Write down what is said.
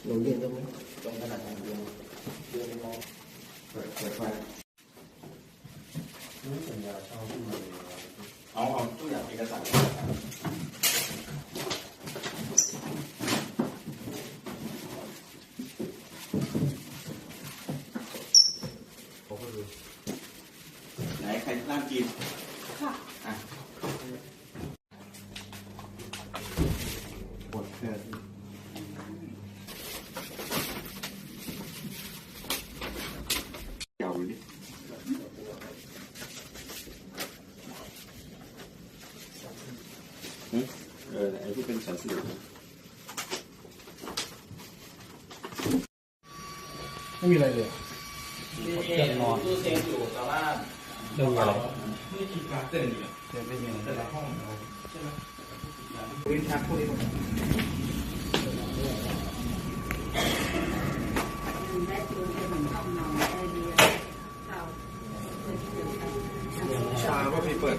หนูยืนตรงนี้ตรงขนาดไหนเดินมองเปิดไฟนี่สัญญาเช่าที่มาเอาตัวอย่างเอกสารผมก็ดูไหนใครร่างกินค่ะอ่ะปวดแขนเก่าเลยไอ้ที่เป็นสันสีไม่มีอะไรเลยเตียงนอนตู้เซฟอยู่แต่ว่าเรื่องอะไรไม่มีการเตือนอยู่ไม่มีแต่ละห้องใช่ไหมวิชาพวกนี้ชาก็มีเปิด